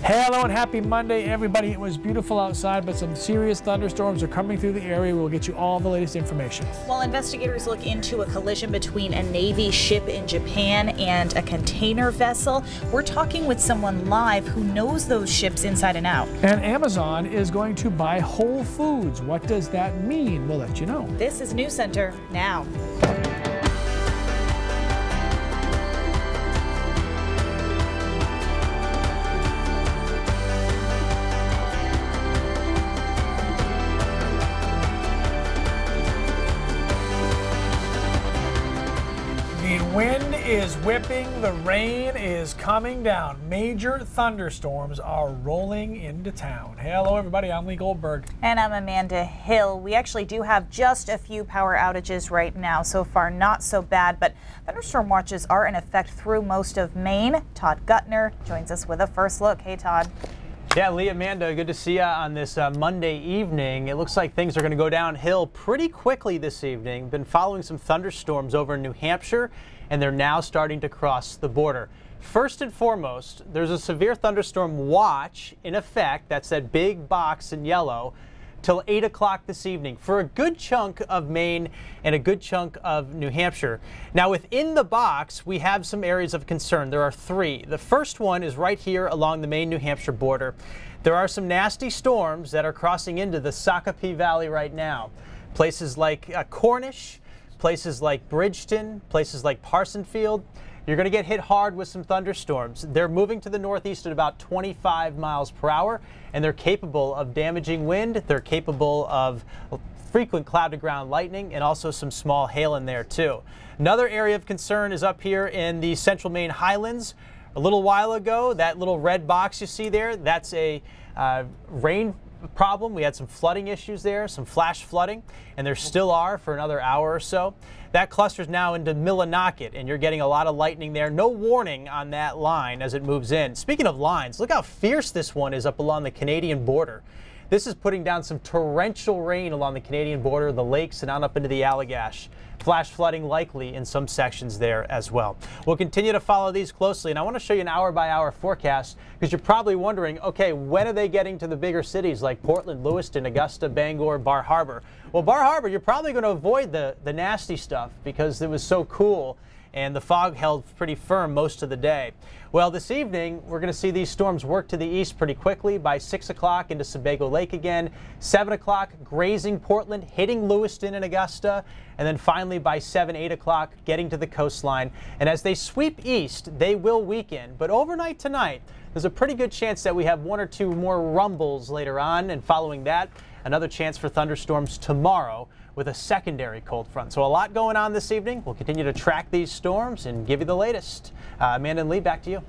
Hello and happy Monday, everybody. It was beautiful outside, but some serious thunderstorms are coming through the area. We'll get you all the latest information. While investigators look into a collision between a Navy ship in Japan and a container vessel, we're talking with someone live who knows those ships inside and out. And Amazon is going to buy Whole Foods. What does that mean? We'll let you know. This is News Center now. The wind is whipping, the rain is coming down. Major thunderstorms are rolling into town. Hello, everybody. I'm Lee Goldberg. And I'm Amanda Hill. We actually do have just a few power outages right now. So far, not so bad, but thunderstorm watches are in effect through most of Maine. Todd Guttner joins us with a first look. Hey, Todd. Yeah, Lee, Amanda, good to see you on this Monday evening. It looks like things are going to go downhill pretty quickly this evening. Been following some thunderstorms over in New Hampshire, and they're now starting to cross the border. First and foremost, there's a severe thunderstorm watch in effect. That's that big box in yellow till 8 o'clock this evening for a good chunk of Maine and a good chunk of New Hampshire. Now, within the box, we have some areas of concern. There are three. The first one is right here along the Maine-New Hampshire border. There are some nasty storms that are crossing into the Shakopee Valley right now. Places like Cornish, places like Bridgeton, places like Parsonfield. You're going to get hit hard with some thunderstorms. They're moving to the northeast at about 25 miles per hour, and they're capable of damaging wind. They're capable of frequent cloud-to-ground lightning and also some small hail in there, too. Another area of concern is up here in the central Maine highlands. A little while ago, that little red box you see there, that's a rain problem. We had some flooding issues there, some flash flooding, and there still are for another hour or so. That clusters now into Millinocket, and you're getting a lot of lightning there. No warning on that line as it moves in. Speaking of lines, look how fierce this one is up along the Canadian border. This is putting down some torrential rain along the Canadian border, the lakes, and on up into the Allagash. Flash flooding likely in some sections there as well. We'll continue to follow these closely, and I want to show you an hour-by-hour forecast because you're probably wondering, okay, when are they getting to the bigger cities like Portland, Lewiston, Augusta, Bangor, Bar Harbor? Well, Bar Harbor, you're probably going to avoid the nasty stuff because it was so cool and the fog held pretty firm most of the day. Well, this evening, we're going to see these storms work to the east pretty quickly. By 6 o'clock into Sebago Lake again. 7 o'clock, grazing Portland, hitting Lewiston and Augusta. And then finally, by 7, 8 o'clock, getting to the coastline. And as they sweep east, they will weaken. But overnight tonight, there's a pretty good chance that we have one or two more rumbles later on. And following that, another chance for thunderstorms tomorrow with a secondary cold front. So a lot going on this evening. We'll continue to track these storms and give you the latest. Amanda and Lee, back to you.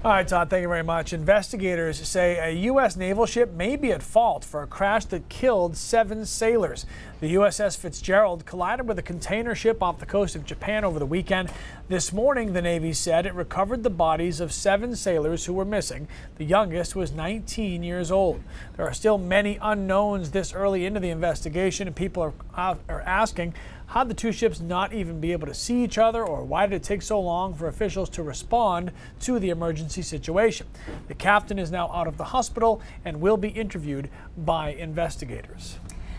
All right, Todd, thank you very much. Investigators say a U.S. naval ship may be at fault for a crash that killed 7 sailors. The USS Fitzgerald collided with a container ship off the coast of Japan over the weekend. This morning, the Navy said it recovered the bodies of 7 sailors who were missing. The youngest was 19 years old. There are still many unknowns this early into the investigation, and people are asking, how'd the two ships not even be able to see each other, or why did it take so long for officials to respond to the emergency situation? The captain is now out of the hospital and will be interviewed by investigators.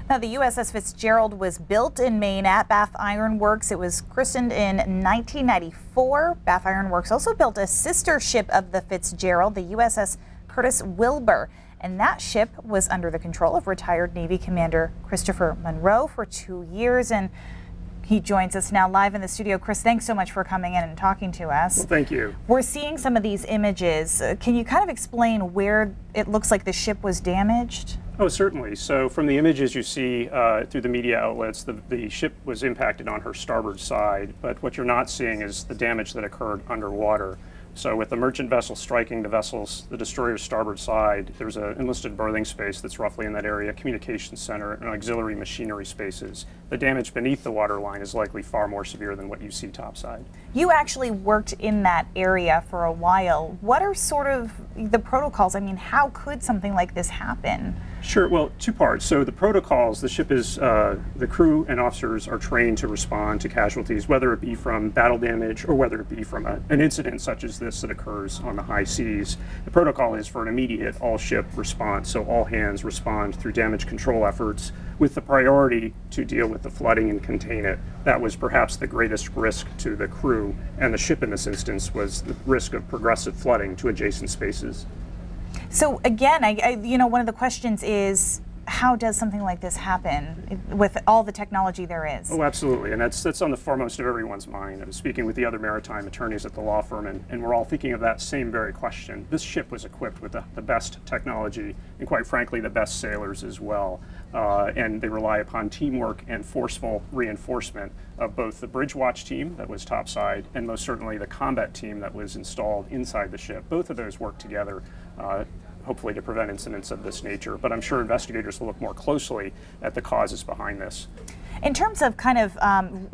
Now, the USS Fitzgerald was built in Maine at Bath Iron Works. It was christened in 1994. Bath Iron Works also built a sister ship of the Fitzgerald, the USS Curtis Wilbur. And that ship was under the control of retired Navy Commander Christopher Monroe for 2 years. And he joins us now live in the studio. Chris, thanks so much for coming in and talking to us. Well, thank you. We're seeing some of these images. Can you kind of explain where it looks like the ship was damaged? Oh, certainly. So from the images you see through the media outlets, the ship was impacted on her starboard side, but what you're not seeing is the damage that occurred underwater. So with the merchant vessel striking the destroyer's starboard side, there's an enlisted berthing space that's roughly in that area, communications center, and auxiliary machinery spaces. The damage beneath the waterline is likely far more severe than what you see topside. You actually worked in that area for a while. What are sort of the protocols? I mean, how could something like this happen? Sure. Well, two parts. So the protocols, the ship is, the crew and officers are trained to respond to casualties, whether it be from battle damage or whether it be from an incident such as this that occurs on the high seas. The protocol is for an immediate all-ship response, so all hands respond through damage control efforts with the priority to deal with the flooding and contain it. That was perhaps the greatest risk to the crew, and the ship in this instance was the risk of progressive flooding to adjacent spaces. So again, one of the questions is, how does something like this happen with all the technology there is? Oh, absolutely, and that's on the foremost of everyone's mind. I'm speaking with the other maritime attorneys at the law firm, and we're all thinking of that same very question. This ship was equipped with the best technology, and quite frankly, the best sailors as well. And they rely upon teamwork and forceful reinforcement of both the bridge watch team that was topside and most certainly the combat team that was installed inside the ship. Both of those work together, hopefully to prevent incidents of this nature, but I'm sure investigators will look more closely at the causes behind this. In terms of kind of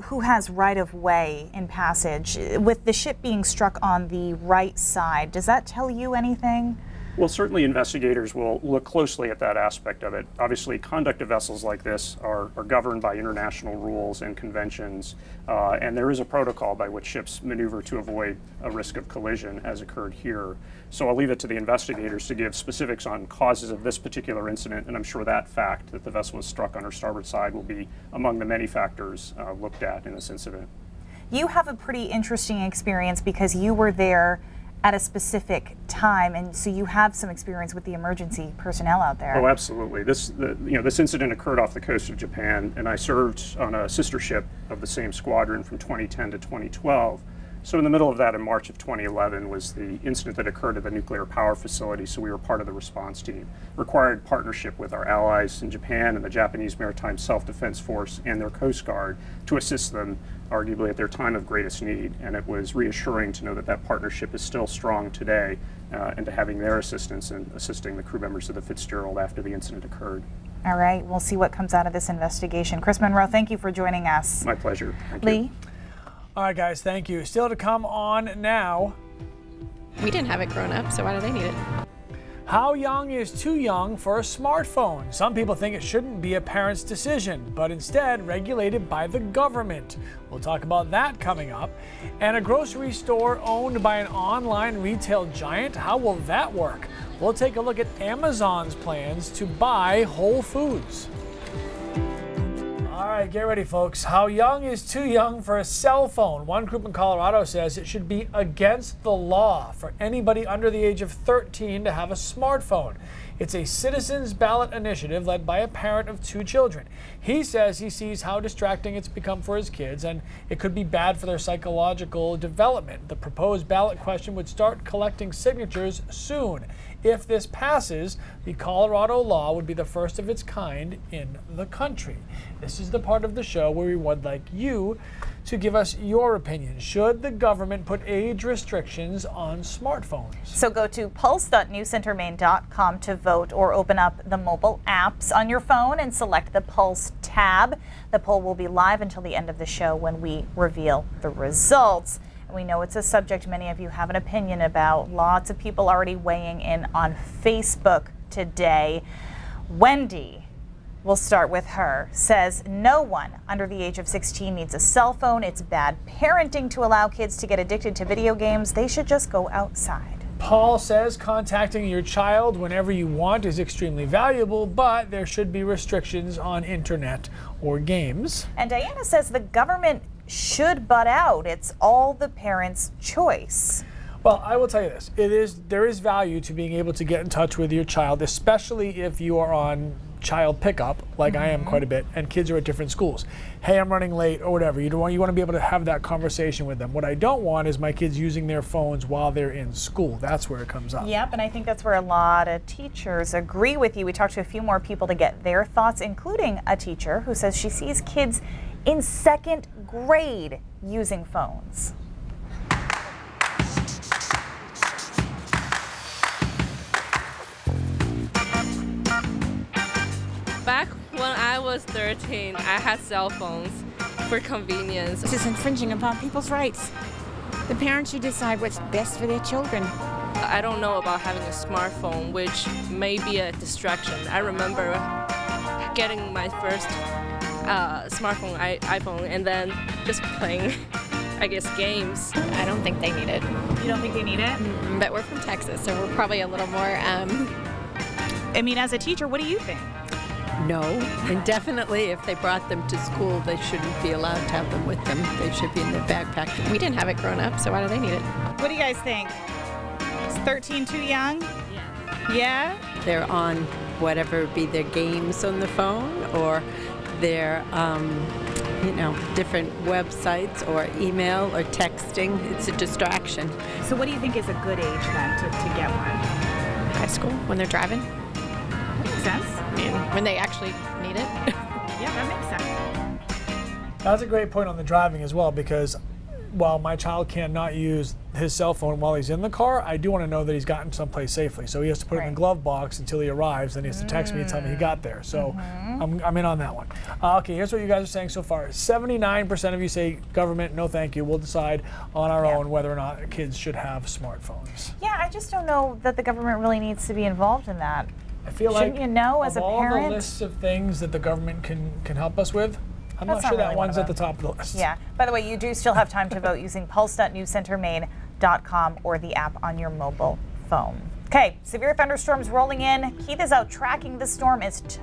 who has right of way in passage, with the ship being struck on the right side, does that tell you anything? Well, certainly investigators will look closely at that aspect of it. Obviously, conduct of vessels like this are governed by international rules and conventions, and there is a protocol by which ships maneuver to avoid a risk of collision, as occurred here. So I'll leave it to the investigators to give specifics on causes of this particular incident, and I'm sure that fact that the vessel was struck on her starboard side will be among the many factors looked at in this incident. You have a pretty interesting experience because you were there at a specific time, and so you have some experience with the emergency personnel out there. Oh, absolutely. This incident occurred off the coast of Japan, and I served on a sister ship of the same squadron from 2010 to 2012. So in the middle of that, in March of 2011, was the incident that occurred at the nuclear power facility, so we were part of the response team. Required partnership with our allies in Japan and the Japanese Maritime Self-Defense Force and their Coast Guard to assist them, arguably at their time of greatest need. And it was reassuring to know that that partnership is still strong today, and to having their assistance in assisting the crew members of the Fitzgerald after the incident occurred. All right, we'll see what comes out of this investigation. Chris Monroe, thank you for joining us. My pleasure. Thank Lee? you. All right, guys, thank you. Still to come on now. We didn't have it grown up, so why do they need it? How young is too young for a smartphone? Some people think it shouldn't be a parent's decision, but instead regulated by the government. We'll talk about that coming up. And a grocery store owned by an online retail giant, how will that work? We'll take a look at Amazon's plans to buy Whole Foods. All right, get ready, folks. How young is too young for a cell phone? One group in Colorado says it should be against the law for anybody under the age of 13 to have a smartphone. It's a citizens' ballot initiative led by a parent of 2 children. He says he sees how distracting it's become for his kids, and it could be bad for their psychological development. The proposed ballot question would start collecting signatures soon. If this passes, the Colorado law would be the first of its kind in the country. This is the part of the show where we would like you to give us your opinion. Should the government put age restrictions on smartphones? So go to pulse.newscentermaine.com to vote, or open up the mobile apps on your phone and select the Pulse tab. The poll will be live until the end of the show when we reveal the results. We know it's a subject many of you have an opinion about. Lots of people already weighing in on Facebook today. Wendy, we'll start with her, says no one under the age of 16 needs a cell phone. It's bad parenting to allow kids to get addicted to video games. They should just go outside. Paul says contacting your child whenever you want is extremely valuable, but there should be restrictions on internet or games. And Diana says the government should butt out. It's all the parents' choice. Well, I will tell you this. There is value to being able to get in touch with your child, especially if you are on child pickup, like I am quite a bit, and kids are at different schools. Hey, I'm running late or whatever. You want to be able to have that conversation with them. What I don't want is my kids using their phones while they're in school. That's where it comes up. Yep, and I think that's where a lot of teachers agree with you. We talked to a few more people to get their thoughts, including a teacher who says she sees kids in 2nd grade using phones. Back when I was 13, I had cell phones for convenience. This is infringing upon people's rights. The parents should decide what's best for their children. I don't know about having a smartphone, which may be a distraction. I remember getting my first smartphone, iPhone, and then just playing, I guess, games. I don't think they need it. You don't think they need it? But we're from Texas, so we're probably a little more. I mean, as a teacher, what do you think? No, and definitely if they brought them to school, they shouldn't be allowed to have them with them. They should be in their backpack. We didn't have it growing up, so why do they need it? What do you guys think? Is 13 too young? Yeah? They're on whatever be their games on the phone or their, different websites or email or texting. It's a distraction. So what do you think is a good age then to get one? High school, when they're driving. That makes sense. I mean, when they actually need it. Yeah, that makes sense. That's a great point on the driving as well, because while my child cannot use his cell phone while he's in the car, I do want to know that he's gotten someplace safely. So he has to put it in the glove box until he arrives, then he has to text me and tell me he got there. So I'm in on that one. Okay, here's what you guys are saying so far. 79% of you say government, no thank you. We'll decide on our own whether or not kids should have smartphones. Yeah, I just don't know that the government really needs to be involved in that. I feel Shouldn't like you know as a all parent? the lists of things that the government can help us with, I'm not sure that one's at the top of the list. Yeah. By the way, you do still have time to vote using pulse.newscentermaine.com or the app on your mobile phone. Okay, severe thunderstorms rolling in. Keith is out tracking the storm,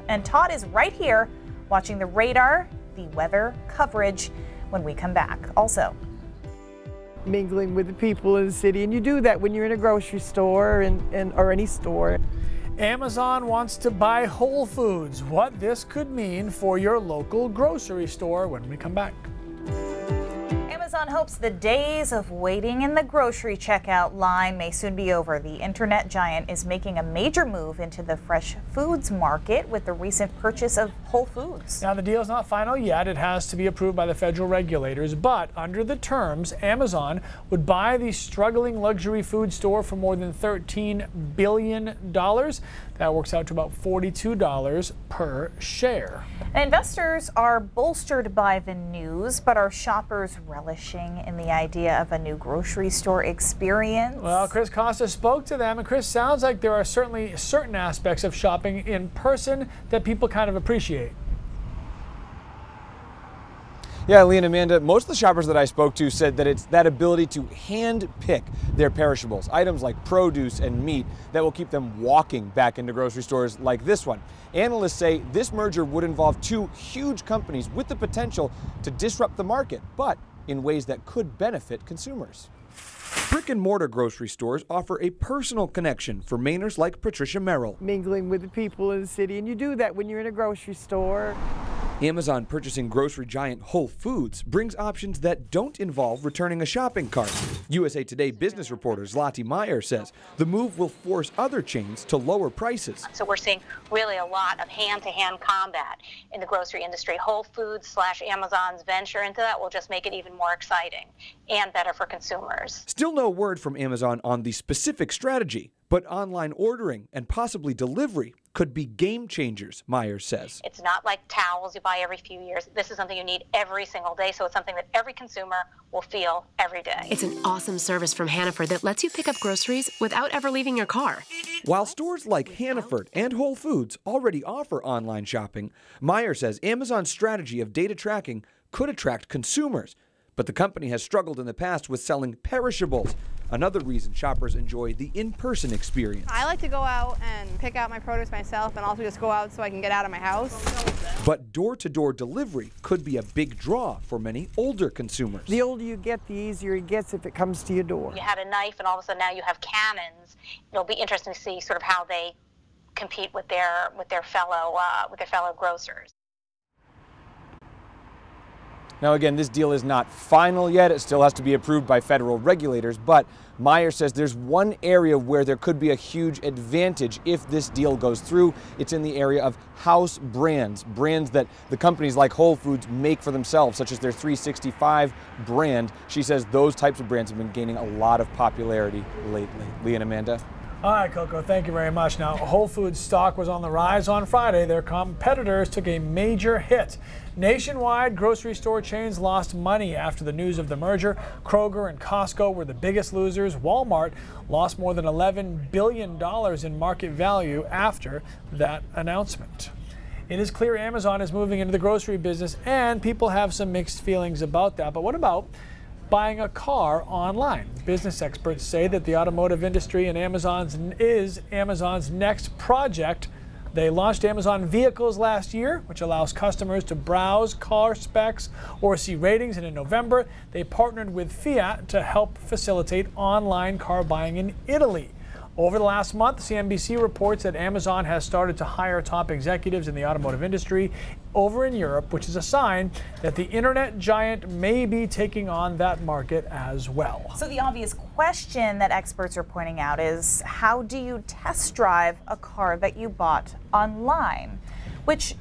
and Todd is right here watching the radar, the weather coverage when we come back. Also, mingling with the people in the city, and you do that when you're in a grocery store or any store. Amazon wants to buy Whole Foods. What this could mean for your local grocery store when we come back. Amazon hopes the days of waiting in the grocery checkout line may soon be over. The internet giant is making a major move into the fresh foods market with the recent purchase of Whole Foods. Now, the deal is not final yet. It has to be approved by the federal regulators, but under the terms, Amazon would buy the struggling luxury food store for more than $13 billion. That works out to about $42 per share. Investors are bolstered by the news, but are shoppers relishing in the idea of a new grocery store experience? Well, Chris Costa spoke to them, and Chris, sounds like there are certainly certain aspects of shopping in person that people kind of appreciate. Yeah, Lee and Amanda, most of the shoppers that I spoke to said that it's that ability to hand pick their perishables, items like produce and meat, that will keep them walking back into grocery stores like this one. Analysts say this merger would involve two huge companies with the potential to disrupt the market, but in ways that could benefit consumers. Brick and mortar grocery stores offer a personal connection for Mainers like Patricia Merrill. Mingling with the people in the city, and you do that when you're in a grocery store. Amazon purchasing grocery giant Whole Foods brings options that don't involve returning a shopping cart. USA Today business reporter Zlati Meyer says the move will force other chains to lower prices. So we're seeing really a lot of hand-to-hand combat in the grocery industry. Whole Foods / Amazon's venture into that will just make it even more exciting and better for consumers. Still no word from Amazon on the specific strategy, but online ordering and possibly delivery could be game changers, Myers says. It's not like towels you buy every few years. This is something you need every single day, so it's something that every consumer will feel every day. It's an awesome service from Hannaford that lets you pick up groceries without ever leaving your car. While stores like Hannaford and Whole Foods already offer online shopping, Meyer says Amazon's strategy of data tracking could attract consumers. But the company has struggled in the past with selling perishables, another reason shoppers enjoy the in-person experience. I like to go out and pick out my produce myself and also just go out so I can get out of my house. But door-to-door delivery could be a big draw for many older consumers. The older you get, the easier it gets if it comes to your door. You had a knife and all of a sudden now you have cannons. It'll be interesting to see sort of how they compete with their fellow grocers. Now again, this deal is not final yet. It still has to be approved by federal regulators, but Meyer says there's one area where there could be a huge advantage if this deal goes through. It's in the area of house brands, brands that the companies like Whole Foods make for themselves, such as their 365 brand. She says those types of brands have been gaining a lot of popularity lately. Lee and Amanda? All right, Coco, thank you very much. Now, Whole Foods stock was on the rise on Friday. Their competitors took a major hit. Nationwide, grocery store chains lost money after the news of the merger. Kroger and Costco were the biggest losers. Walmart lost more than $11 billion in market value after that announcement. It is clear Amazon is moving into the grocery business, and people have some mixed feelings about that. But what about buying a car online? Business experts say that the automotive industry and is Amazon's next project. They launched Amazon Vehicles last year, which allows customers to browse car specs or see ratings. And in November, they partnered with Fiat to help facilitate online car buying in Italy. Over the last month, CNBC reports that Amazon has started to hire top executives in the automotive industry over in Europe, which is a sign that the internet giant may be taking on that market as well. So the obvious question that experts are pointing out is, how do you test drive a car that you bought online? Which,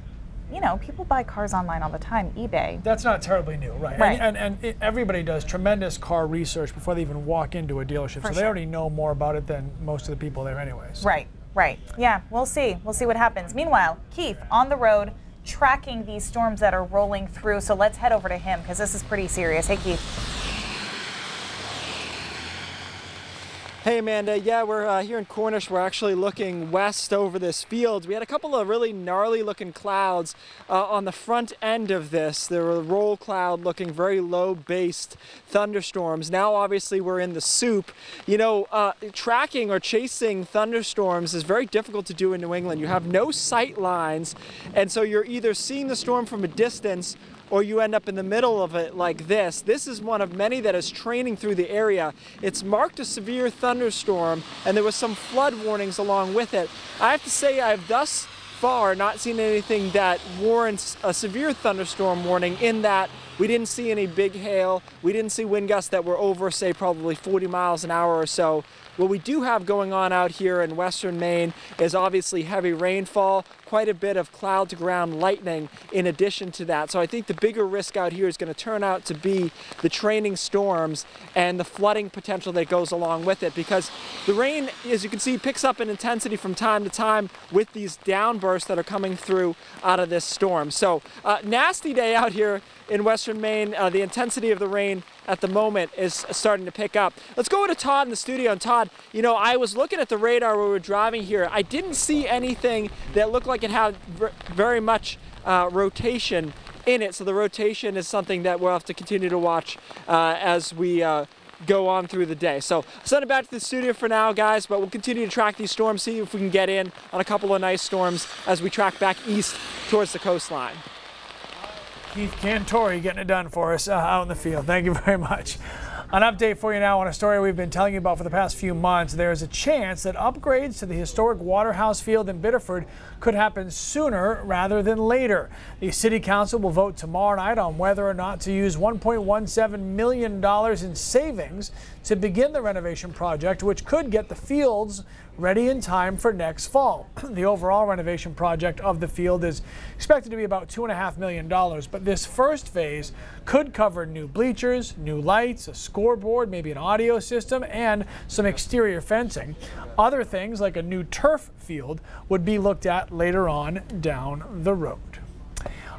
you know, people buy cars online all the time, eBay. That's not terribly new, right? Right. And everybody does tremendous car research before they even walk into a dealership, so they already know more about it than most of the people there anyways. Right, right. Yeah, we'll see. We'll see what happens. Meanwhile, Keith on the road tracking these storms that are rolling through, so let's head over to him because this is pretty serious. Hey, Keith. Hey Amanda, yeah, we're here in Cornish. We're actually looking west over this field. We had a couple of really gnarly looking clouds on the front end of this. There were a roll cloud looking very low based thunderstorms. Now obviously we're in the soup. You know, tracking or chasing thunderstorms is very difficult to do in New England. You have no sight lines, and so you're either seeing the storm from a distance or you end up in the middle of it like this. This is one of many that is training through the area. It's marked a severe thunderstorm, and there was some flood warnings along with it. I have to say I've thus far not seen anything that warrants a severe thunderstorm warning, in that we didn't see any big hail, we didn't see wind gusts that were over, say, probably 40 miles an hour or so. What we do have going on out here in western Maine is obviously heavy rainfall, quite a bit of cloud to ground lightning in addition to that. So I think the bigger risk out here is going to turn out to be the training storms and the flooding potential that goes along with it, because the rain, as you can see, picks up in intensity from time to time with these downbursts that are coming through out of this storm. So nasty day out here in western Maine. The intensity of the rain at the moment is starting to pick up. Let's go to Todd in the studio. And Todd, you know, I was looking at the radar when we were driving here. I didn't see anything that looked like it had very much rotation in it. So the rotation is something that we'll have to continue to watch as we go on through the day. So send it back to the studio for now, guys, but we'll continue to track these storms, see if we can get in on a couple of nice storms as we track back east towards the coastline. Keith Cantori getting it done for us out in the field. Thank you very much. An update for you now on a story we've been telling you about for the past few months. There's a chance that upgrades to the historic Waterhouse Field in Biddeford could happen sooner rather than later. The City Council will vote tomorrow night on whether or not to use $1.17 million in savings to begin the renovation project, which could get the fields ready in time for next fall. The overall renovation project of the field is expected to be about $2.5 million, but this first phase could cover new bleachers, new lights, a scoreboard, maybe an audio system, and some exterior fencing. Other things like a new turf field would be looked at later on down the road.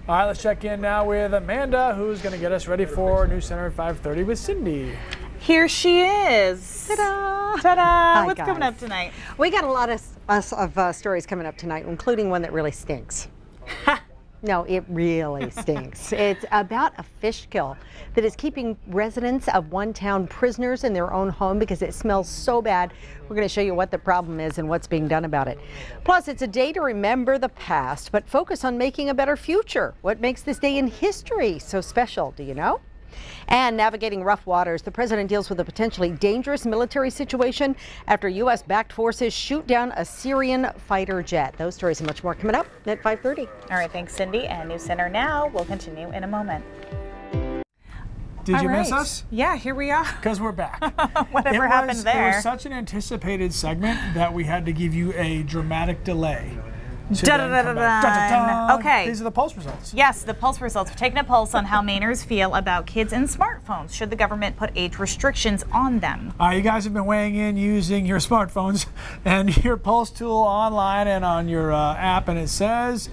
All right, let's check in now with Amanda, who's going to get us ready for News Center at 5:30 with Cindy. Here she is. Ta-da! Ta-da! Hi, What's guys. coming up tonight? We got a lot of stories coming up tonight, including one that really stinks. No, it really stinks. It's about a fish kill that is keeping residents of one town prisoners in their own home because it smells so bad. We're going to show you what the problem is and what's being done about it. Plus, it's a day to remember the past, but focus on making a better future. What makes this day in history so special, do you know? And navigating rough waters, the president deals with a potentially dangerous military situation after U.S.-backed forces shoot down a Syrian fighter jet. Those stories and much more coming up at 5:30. All right, thanks, Cindy. And News Center now. We'll continue in a moment. Did you miss us? Yeah, here we are. Because we're back. Whatever happened there. It was such an anticipated segment that we had to give you a dramatic delay Okay. These are the pulse results. Yes, the pulse results. We're taking a pulse on how Mainers feel about kids and smartphones. Should the government put age restrictions on them? You guys have been weighing in using your smartphones and your pulse tool online and on your app, and it says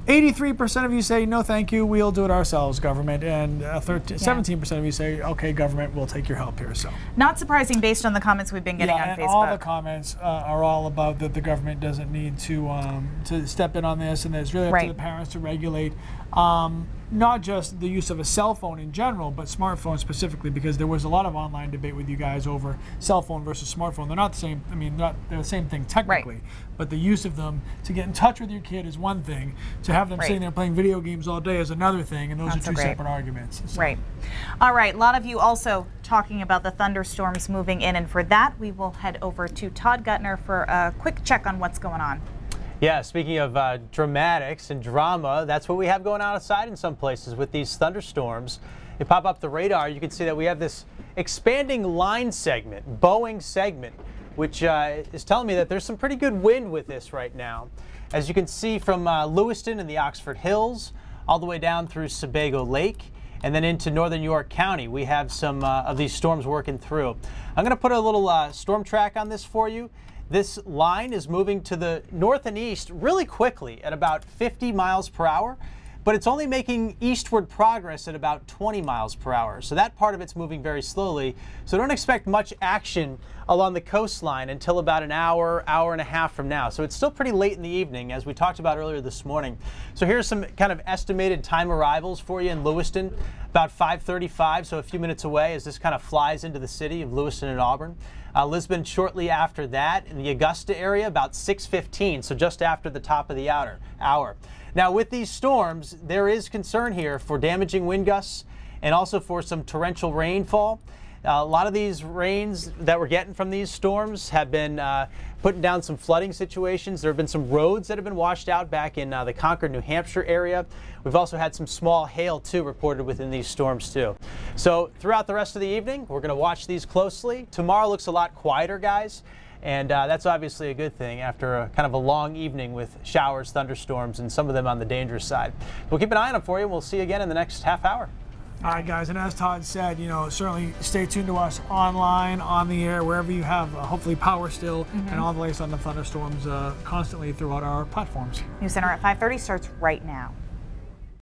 83% of you say, no, thank you, we'll do it ourselves, government, and 17% of you say, okay, government, we'll take your help here. So, not surprising based on the comments we've been getting on and Facebook. all the comments are all about that the government doesn't need to step in on this, and that it's really up to the parents to regulate not just the use of a cell phone in general, but smartphones specifically, because there was a lot of online debate with you guys over cell phone versus smartphone. They're not the same. I mean, they're the same thing technically, but the use of them to get in touch with your kid is one thing. To have them sitting there playing video games all day is another thing, and those are two separate arguments. So. Right. All right. A lot of you also talking about the thunderstorms moving in, and for that, we will head over to Todd Gutner for a quick check on what's going on. Yeah, speaking of dramatics and drama, that's what we have going on outside in some places with these thunderstorms. You pop up the radar, you can see that we have this expanding line segment, Boeing segment, which is telling me that there's some pretty good wind with this right now. As you can see from Lewiston and the Oxford Hills, all the way down through Sebago Lake, and then into northern York County, we have some of these storms working through. I'm going to put a little storm track on this for you. This line is moving to the north and east really quickly at about 50 miles per hour, but it's only making eastward progress at about 20 miles per hour. So that part of it's moving very slowly. So don't expect much action along the coastline until about an hour, hour and a half from now. So it's still pretty late in the evening, as we talked about earlier this morning. So here's some kind of estimated time arrivals for you in Lewiston, about 5:35, so a few minutes away as this kind of flies into the city of Lewiston and Auburn. Lisbon shortly after that. In the Augusta area, about 6:15, so just after the top of the hour. Now, with these storms, there is concern here for damaging wind gusts and also for some torrential rainfall. A lot of these rains that we're getting from these storms have been putting down some flooding situations. There have been some roads that have been washed out back in the Concord, New Hampshire area. We've also had some small hail, too, reported within these storms, too. So throughout the rest of the evening, we're going to watch these closely. Tomorrow looks a lot quieter, guys. And that's obviously a good thing after a kind of a long evening with showers, thunderstorms, and some of them on the dangerous side. We'll keep an eye on them for you, and we'll see you again in the next half hour. All right, guys, and as Todd said, certainly stay tuned to us online, on the air, wherever you have hopefully power still, and all the latest on the thunderstorms constantly throughout our platforms. News Center at 5:30 starts right now.